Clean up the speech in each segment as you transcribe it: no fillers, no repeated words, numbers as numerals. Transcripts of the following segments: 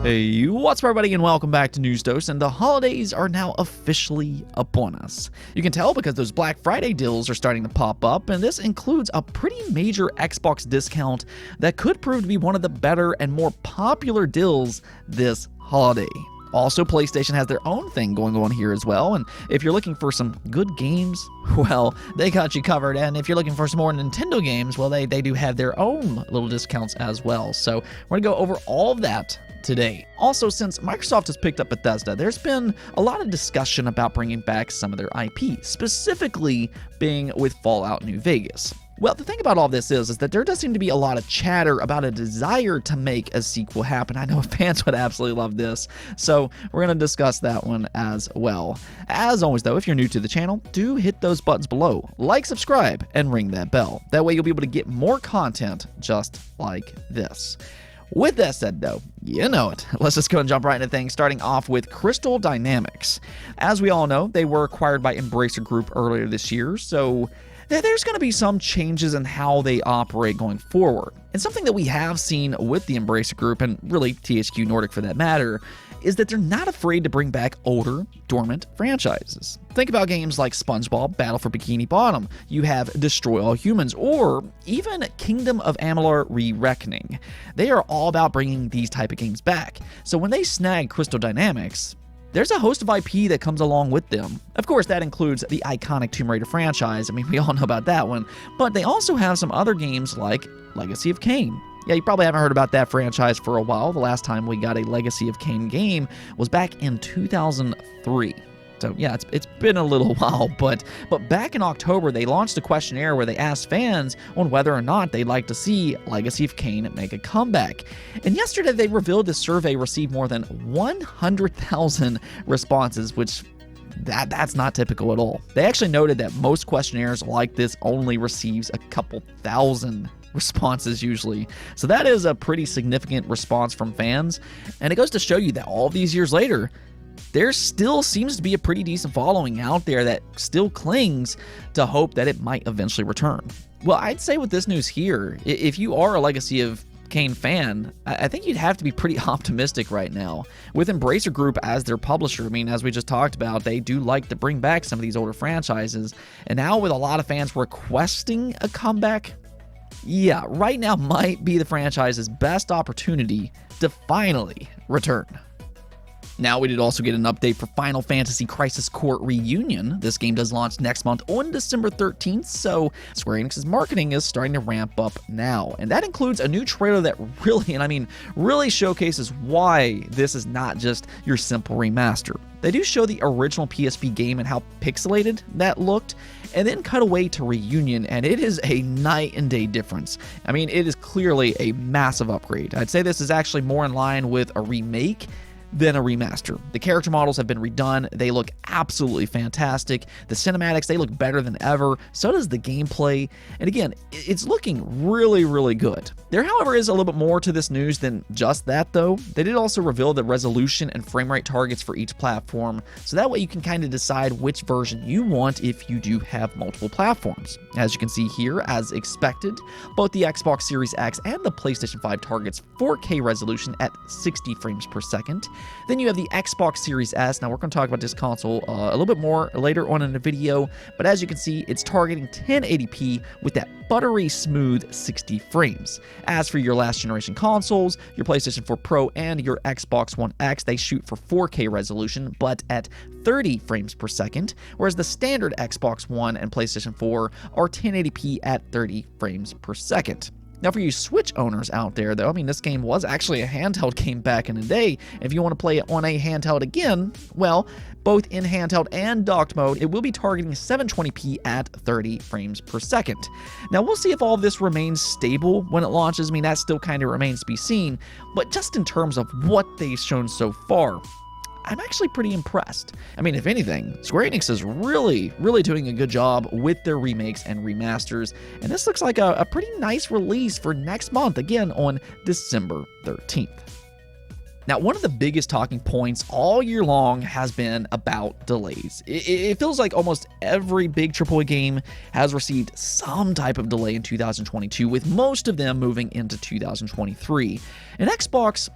Hey, what's up everybody, and welcome back to News Dose, and the holidays are now officially upon us. You can tell because those Black Friday deals are starting to pop up, and this includes a pretty major Xbox discount that could prove to be one of the better and more popular deals this holiday. Also, PlayStation has their own thing going on here as well, and if you're looking for some good games, well, they got you covered, and if you're looking for some more Nintendo games, well, they do have their own little discounts as well. So we're going to go over all of that today. Also, since Microsoft has picked up Bethesda, there's been a lot of discussion about bringing back some of their IP, specifically being with Fallout New Vegas. Well, the thing about all this is that there does seem to be a lot of chatter about a desire to make a sequel happen. I know fans would absolutely love this, so we're going to discuss that one as well. As always, though, if you're new to the channel, do hit those buttons below, like, subscribe, and ring that bell. That way you'll be able to get more content just like this. With that said, though, you know it. Let's just go and jump right into things, starting off with Crystal Dynamics. As we all know, they were acquired by Embracer Group earlier this year, so there's going to be some changes in how they operate going forward. And something that we have seen with the Embracer Group, and really THQ Nordic for that matter, is that they're not afraid to bring back older, dormant franchises. Think about games like SpongeBob, Battle for Bikini Bottom. You have Destroy All Humans, or even Kingdom of Amalur Re-Reckoning. They are all about bringing these type of games back. So when they snag Crystal Dynamics, there's a host of IP that comes along with them. Of course, that includes the iconic Tomb Raider franchise. I mean, we all know about that one. But they also have some other games like Legacy of Kain. Yeah, you probably haven't heard about that franchise for a while. The last time we got a Legacy of Kain game was back in 2003. So yeah, it's been a little while, but back in October, they launched a questionnaire where they asked fans on whether or not they'd like to see Legacy of Kain make a comeback. And yesterday, they revealed this survey received more than 100,000 responses, which that's not typical at all. They actually noted that most questionnaires like this only receives a couple thousand responses usually. So that is a pretty significant response from fans, and it goes to show you that all these years later, there still seems to be a pretty decent following out there that still clings to hope that it might eventually return. Well, I'd say with this news here, if you are a Legacy of Kain fan, I think you'd have to be pretty optimistic right now. With Embracer Group as their publisher, I mean, as we just talked about, they do like to bring back some of these older franchises, and now with a lot of fans requesting a comeback, yeah, right now might be the franchise's best opportunity to finally return. Now, we did also get an update for Final Fantasy Crisis Core Reunion. This game does launch next month on December 13th, so Square Enix's marketing is starting to ramp up now. And that includes a new trailer that really, and I mean really showcases why this is not just your simple remaster. They do show the original PSP game and how pixelated that looked, and then cut away to Reunion, and it is a night and day difference. I mean, it is clearly a massive upgrade. I'd say this is actually more in line with a remake than a remaster. The character models have been redone. They look absolutely fantastic. The cinematics, they look better than ever. So does the gameplay. And again, it's looking really, really good. There, however, is a little bit more to this news than just that, though. They did also reveal the resolution and frame rate targets for each platform, so that way you can kind of decide which version you want if you do have multiple platforms. As you can see here, as expected, both the Xbox Series X and the PlayStation 5 targets 4K resolution at 60 frames per second. Then you have the Xbox Series S. Now, we're going to talk about this console a little bit more later on in the video, but as you can see, it's targeting 1080p with that buttery smooth 60 frames. As for your last generation consoles, your PlayStation 4 Pro and your Xbox One X, they shoot for 4K resolution, but at 30 frames per second, whereas the standard Xbox One and PlayStation 4 are 1080p at 30 frames per second. Now, for you Switch owners out there, though, I mean, this game was actually a handheld game back in the day. If you want to play it on a handheld again, well, both in handheld and docked mode, it will be targeting 720p at 30 frames per second. Now, we'll see if all of this remains stable when it launches. I mean, that still kind of remains to be seen, but just in terms of what they've shown so far, I'm actually pretty impressed. I mean, if anything, Square Enix is really doing a good job with their remakes and remasters, and this looks like a pretty nice release for next month, again on December 13th. Now, one of the biggest talking points all year long has been about delays. It feels like almost every big AAA game has received some type of delay in 2022, with most of them moving into 2023. And Xbox,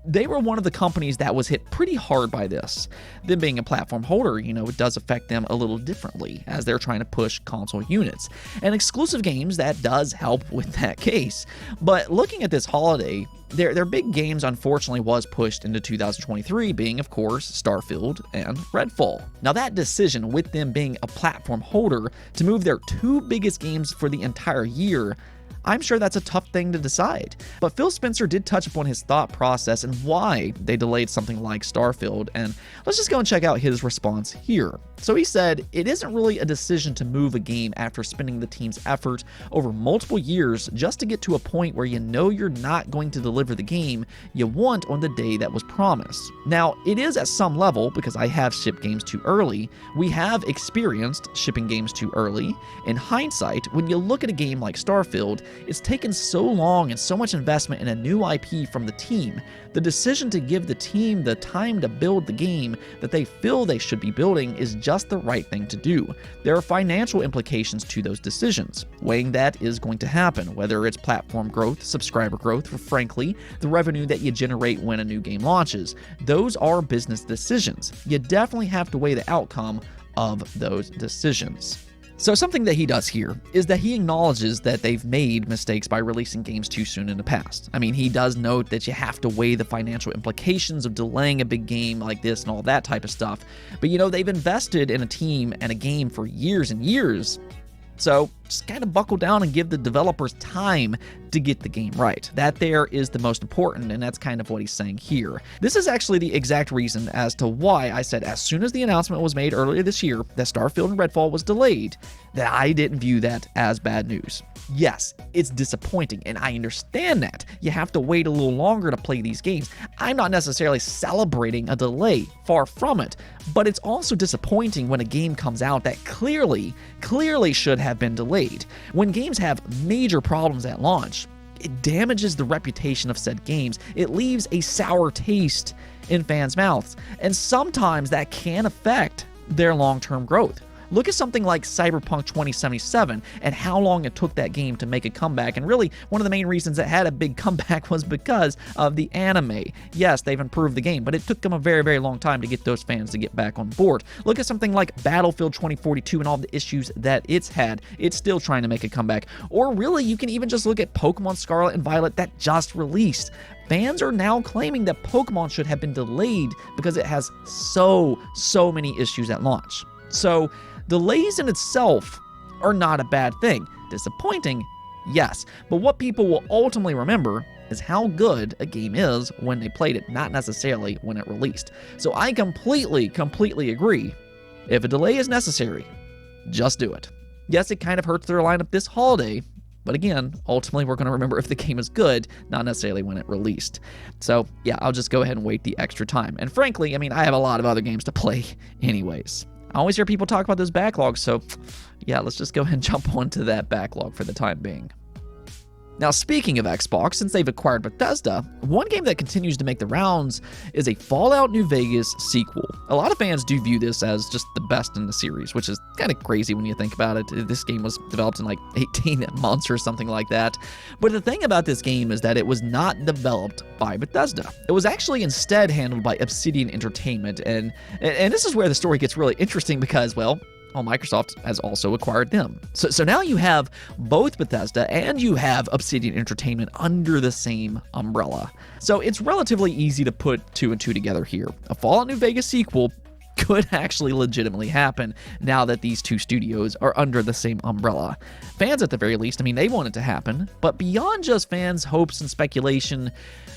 They were one of the companies that was hit pretty hard by this. Them being a platform holder, it does affect them a little differently as they're trying to push console units. And exclusive games, that does help with that case. But looking at this holiday, their big games unfortunately was pushed into 2023, being of course Starfield and Redfall. Now that decision, with them being a platform holder, to move their two biggest games for the entire year, I'm sure that's a tough thing to decide. But Phil Spencer did touch upon his thought process and why they delayed something like Starfield, and let's just go and check out his response here. So he said, "It isn't really a decision to move a game after spending the team's effort over multiple years just to get to a point where you know you're not going to deliver the game you want on the day that was promised. Now, it is at some level, because I have shipped games too early. We have experienced shipping games too early. In hindsight, when you look at a game like Starfield, it's taken so long and so much investment in a new IP from the team. The decision to give the team the time to build the game that they feel they should be building is just the right thing to do. There are financial implications to those decisions. Weighing that is going to happen, whether it's platform growth, subscriber growth, or frankly, the revenue that you generate when a new game launches. Those are business decisions. You definitely have to weigh the outcome of those decisions." So something that he does here is that he acknowledges that they've made mistakes by releasing games too soon in the past. I mean, he does note that you have to weigh the financial implications of delaying a big game like this and all that type of stuff. But they've invested in a team and a game for years and years. So just kind of buckle down and give the developers time to get the game right. That there is the most important, and that's kind of what he's saying here. This is actually the exact reason as to why I said as soon as the announcement was made earlier this year that Starfield and Redfall was delayed, that I didn't view that as bad news. Yes, it's disappointing, and I understand that. You have to wait a little longer to play these games. I'm not necessarily celebrating a delay, far from it, but it's also disappointing when a game comes out that clearly should have been delayed. When games have major problems at launch, it damages the reputation of said games. It leaves a sour taste in fans' mouths, and sometimes that can affect their long-term growth. Look at something like Cyberpunk 2077 and how long it took that game to make a comeback. And really, one of the main reasons it had a big comeback was because of the anime. Yes, they've improved the game, but it took them a very, very long time to get those fans to get back on board. Look at something like Battlefield 2042 and all the issues that it's had. It's still trying to make a comeback. Or really, you can even just look at Pokemon Scarlet and Violet that just released. Fans are now claiming that Pokemon should have been delayed because it has so many issues at launch. So, delays in itself are not a bad thing. Disappointing, yes, but what people will ultimately remember is how good a game is when they played it, not necessarily when it released. So I completely agree. If a delay is necessary, just do it. Yes, it kind of hurts their lineup this holiday, but again, ultimately we're going to remember if the game is good, not necessarily when it released. So yeah, I'll just go ahead and wait the extra time. And frankly, I have a lot of other games to play anyways. I always hear people talk about those backlogs, so yeah, let's just go ahead and jump onto that backlog for the time being. Now, speaking of Xbox, since they've acquired Bethesda, one game that continues to make the rounds is a Fallout New Vegas sequel. A lot of fans do view this as just the best in the series, which is kind of crazy when you think about it. This game was developed in like 18 months or something like that. But the thing about this game is that it was not developed by Bethesda. It was actually instead handled by Obsidian Entertainment, and this is where the story gets really interesting because, well, Microsoft has also acquired them. So now you have both Bethesda and you have Obsidian Entertainment under the same umbrella. So it's relatively easy to put two and two together here. A Fallout New Vegas sequel could actually legitimately happen now that these two studios are under the same umbrella. Fans, at the very least, they want it to happen, but beyond just fans' hopes and speculation,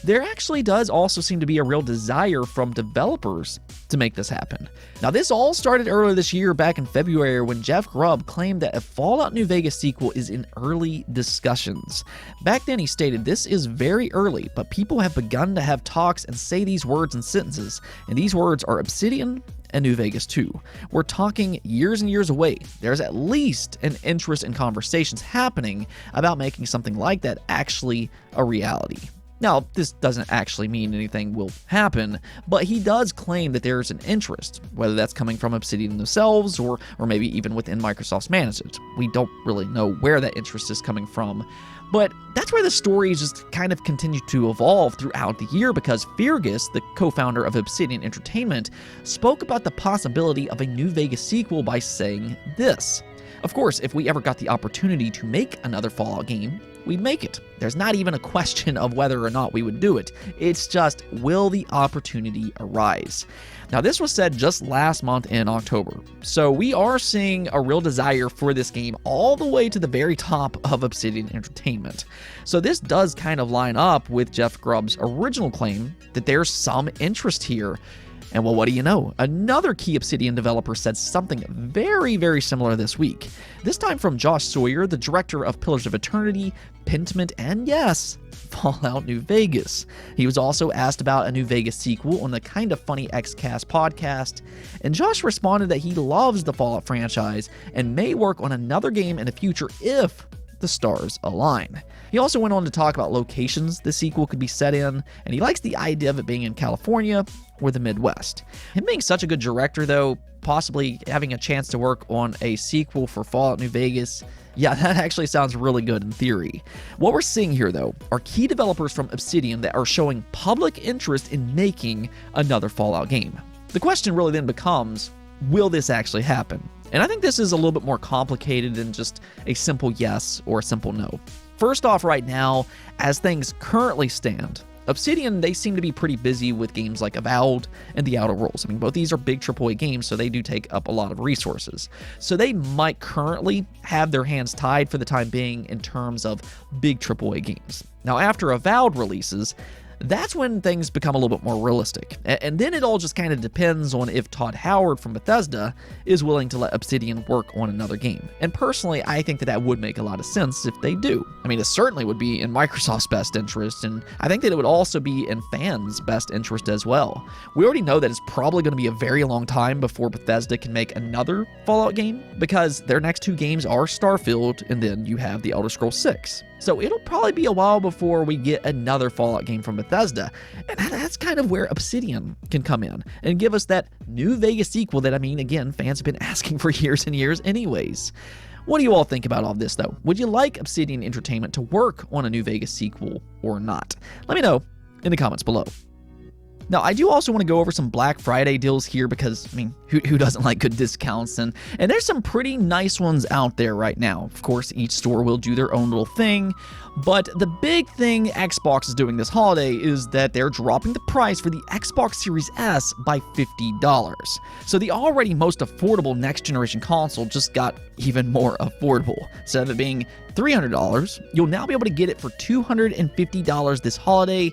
there actually does also seem to be a real desire from developers to make this happen. Now, this all started earlier this year, back in February, when Jeff Grubb claimed that a Fallout New Vegas sequel is in early discussions. Back then, he stated, "This is very early, but people have begun to have talks and say these words and sentences, and these words are Obsidian and New Vegas 2. We're talking years and years away. There's at least an interest in conversations happening about making something like that actually a reality." Now, this doesn't actually mean anything will happen, but he does claim that there's an interest, whether that's coming from Obsidian themselves or maybe even within Microsoft's management. We don't really know where that interest is coming from, but that's where the stories just kind of continue to evolve throughout the year, because Fergus, the co-founder of Obsidian Entertainment, spoke about the possibility of a New Vegas sequel by saying this: "Of course, if we ever got the opportunity to make another Fallout game, we'd make it. There's not even a question of whether or not we would do it. It's just, will the opportunity arise?" Now, this was said just last month in October, so we are seeing a real desire for this game all the way to the very top of Obsidian Entertainment. So this does kind of line up with Jeff Grubb's original claim that there's some interest here. And well, what do you know? Another key Obsidian developer said something very, very similar this week. This time from Josh Sawyer, the director of Pillars of Eternity, Pentiment, and yes, Fallout New Vegas. He was also asked about a New Vegas sequel on the Kinda Funny XCast podcast, and Josh responded that he loves the Fallout franchise and may work on another game in the future if the stars align. He also went on to talk about locations the sequel could be set in, and he likes the idea of it being in California or the Midwest. Him being such a good director, though, possibly having a chance to work on a sequel for Fallout New Vegas, yeah, that actually sounds really good in theory. What we're seeing here, though, are key developers from Obsidian that are showing public interest in making another Fallout game. The question really then becomes, will this actually happen? And I think this is a little bit more complicated than just a simple yes or a simple no. First off, right now, as things currently stand, Obsidian, they seem to be pretty busy with games like Avowed and The Outer Worlds. I mean, both these are big AAA games, so they do take up a lot of resources. So they might currently have their hands tied for the time being in terms of big AAA games. Now, after Avowed releases, that's when things become a little bit more realistic. And then it all just kind of depends on if Todd Howard from Bethesda is willing to let Obsidian work on another game. And personally, I think that would make a lot of sense if they do. I mean, it certainly would be in Microsoft's best interest, and I think that it would also be in fans' best interest as well. We already know that it's probably going to be a very long time before Bethesda can make another Fallout game, because their next two games are Starfield, and then you have The Elder Scrolls 6. So it'll probably be a while before we get another Fallout game from Bethesda, and that's kind of where Obsidian can come in and give us that New Vegas sequel that, I mean, again, fans have been asking for years and years anyways. What do you all think about all this, though? Would you like Obsidian Entertainment to work on a New Vegas sequel or not? Let me know in the comments below. Now, I do also want to go over some Black Friday deals here because, I mean, who doesn't like good discounts? And there's some pretty nice ones out there right now. Of course, each store will do their own little thing, but the big thing Xbox is doing this holiday is that they're dropping the price for the Xbox Series S by $50. So the already most affordable next-generation console just got even more affordable. Instead of it being $300, you'll now be able to get it for $250 this holiday.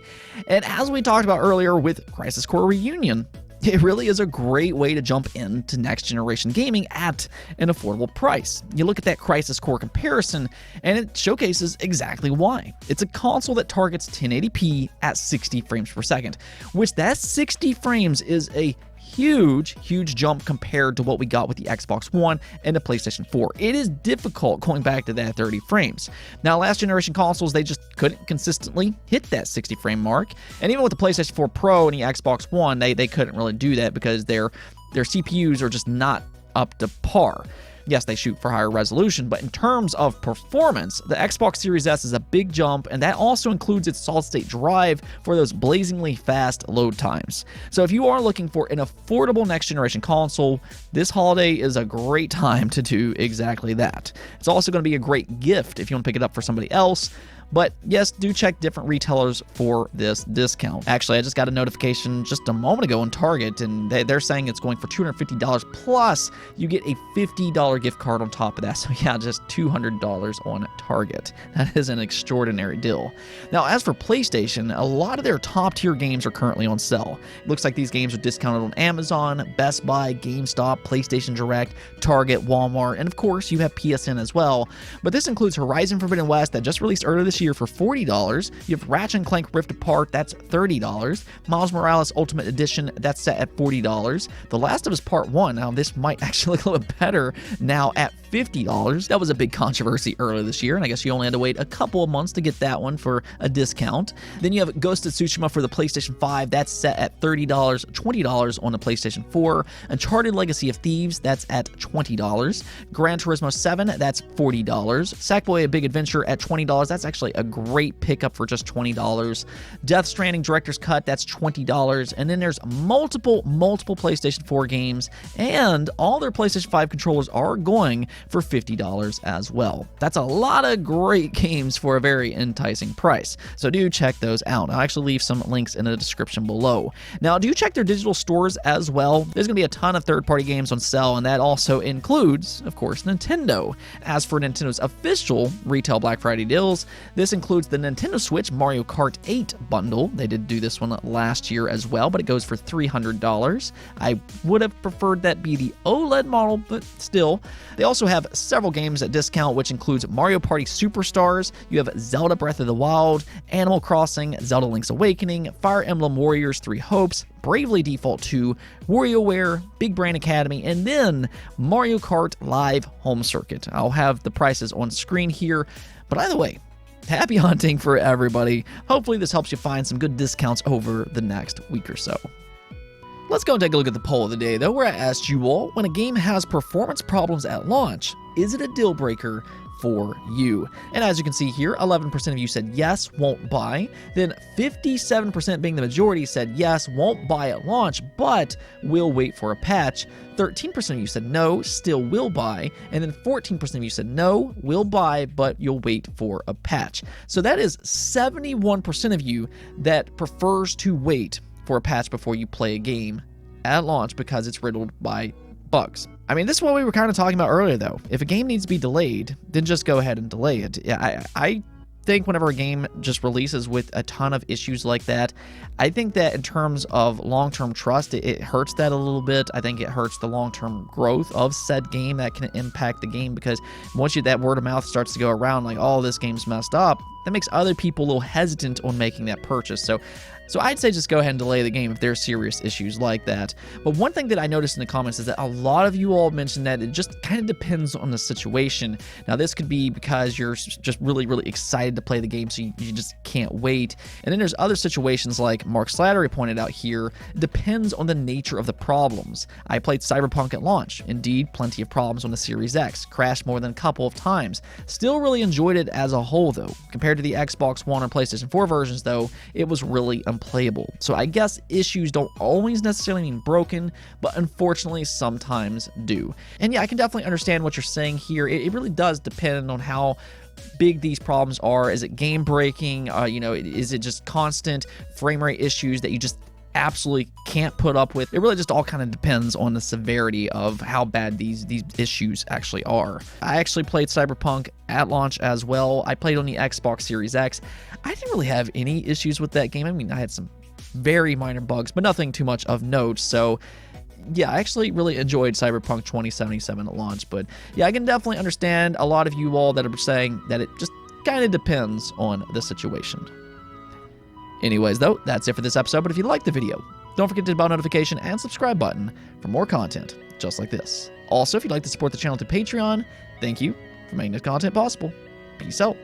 And as we talked about earlier with Crisis Core Reunion, it really is a great way to jump into next-generation gaming at an affordable price. You look at that Crisis Core comparison, and it showcases exactly why. It's a console that targets 1080p at 60 frames per second, which that 60 frames is a huge jump compared to what we got with the Xbox One and the PlayStation 4. It is difficult going back to that 30 frames. Now, last generation consoles, they just couldn't consistently hit that 60 frame mark. And even with the PlayStation 4 Pro and the Xbox One, they couldn't really do that because their CPUs are just not up to par. Yes, they shoot for higher resolution, but in terms of performance, the Xbox Series S is a big jump, and that also includes its solid-state drive for those blazingly fast load times. So if you are looking for an affordable next-generation console, this holiday is a great time to do exactly that. It's also going to be a great gift if you want to pick it up for somebody else. But yes, do check different retailers for this discount. Actually, I just got a notification just a moment ago on Target, and they're saying it's going for $250 plus you get a $50 gift card on top of that. So yeah, just $200 on Target. That is an extraordinary deal. Now, as for PlayStation, a lot of their top tier games are currently on sale. It looks like these games are discounted on Amazon, Best Buy, GameStop, PlayStation Direct, Target, Walmart, and of course you have PSN as well. But this includes Horizon Forbidden West that just released earlier this year for $40. You have Ratchet & Clank Rift Apart, that's $30. Miles Morales Ultimate Edition, that's set at $40. The Last of Us Part 1, now this might actually look a little bit better now at $50. That was a big controversy earlier this year, and I guess you only had to wait a couple of months to get that one for a discount. Then you have Ghost of Tsushima for the PlayStation 5. That's set at $30, $20 on the PlayStation 4. Uncharted Legacy of Thieves, that's at $20. Gran Turismo 7, that's $40. Sackboy: A Big Adventure at $20. That's actually a great pickup for just $20. Death Stranding Director's Cut, that's $20. And then there's multiple PlayStation 4 games, and all their PlayStation 5 controllers are going for $50 as well. That's a lot of great games for a very enticing price. So do check those out. I'll actually leave some links in the description below. Now, do check their digital stores as well. There's going to be a ton of third-party games on sale, and that also includes, of course, Nintendo. As for Nintendo's official retail Black Friday deals, this includes the Nintendo Switch Mario Kart 8 bundle. They did do this one last year as well, but it goes for $300. I would have preferred that be the OLED model, but still. They also have several games at discount, which includes Mario Party Superstars. You have Zelda Breath of the Wild, Animal Crossing, Zelda Link's Awakening, Fire Emblem Warriors 3 Hopes, Bravely Default 2, WarioWare, Big Brain Academy, and then Mario Kart Live Home Circuit. I'll have the prices on screen here, but either way, happy hunting for everybody. Hopefully this helps you find some good discounts over the next week or so. Let's go and take a look at the poll of the day, though, where I asked you all, when a game has performance problems at launch, is it a deal breaker for you? And as you can see here, 11% of you said yes, won't buy. Then 57%, being the majority, said yes, won't buy at launch, but will wait for a patch. 13% of you said no, still will buy. And then 14% of you said no, will buy, but you'll wait for a patch. So that is 71% of you that prefers to wait for a patch before you play a game at launch because it's riddled by bugs. I mean, this is what we were kind of talking about earlier, though. If a game needs to be delayed, then just go ahead and delay it. Yeah, I think whenever a game just releases with a ton of issues like that, I think that in terms of long-term trust, it hurts that a little bit. I think it hurts the long-term growth of said game. That can impact the game, because once that word of mouth starts to go around, like, oh, this game's messed up, that makes other people a little hesitant on making that purchase. So I'd say just go ahead and delay the game if there are serious issues like that. But one thing that I noticed in the comments is that a lot of you all mentioned that it just kind of depends on the situation. Now, this could be because you're just really, really excited to play the game, so you just can't wait. And then there's other situations like Mark Slattery pointed out here. It depends on the nature of the problems. I played Cyberpunk at launch. Indeed, plenty of problems on the Series X. Crashed more than a couple of times. Still really enjoyed it as a whole, though. Compared to the Xbox One or PlayStation 4 versions, though, it was really unplayable. So I guess issues don't always necessarily mean broken, but unfortunately sometimes do. And yeah, I can definitely understand what you're saying here. It really does depend on how big these problems are. Is it game breaking? Is it just constant frame rate issues that you just absolutely can't put up with? It really just all kind of depends on the severity of how bad these issues actually are. I actually played Cyberpunk at launch as well. I played on the Xbox Series X. I didn't really have any issues with that game. I mean, I had some very minor bugs, but nothing too much of note. So yeah, I actually really enjoyed Cyberpunk 2077 at launch. But yeah, I can definitely understand a lot of you all that are saying that it just kind of depends on the situation. Anyways, though, that's it for this episode. But if you liked the video, don't forget to hit the bell notification and subscribe button for more content just like this. Also, if you'd like to support the channel to Patreon, thank you for making this content possible. Peace out.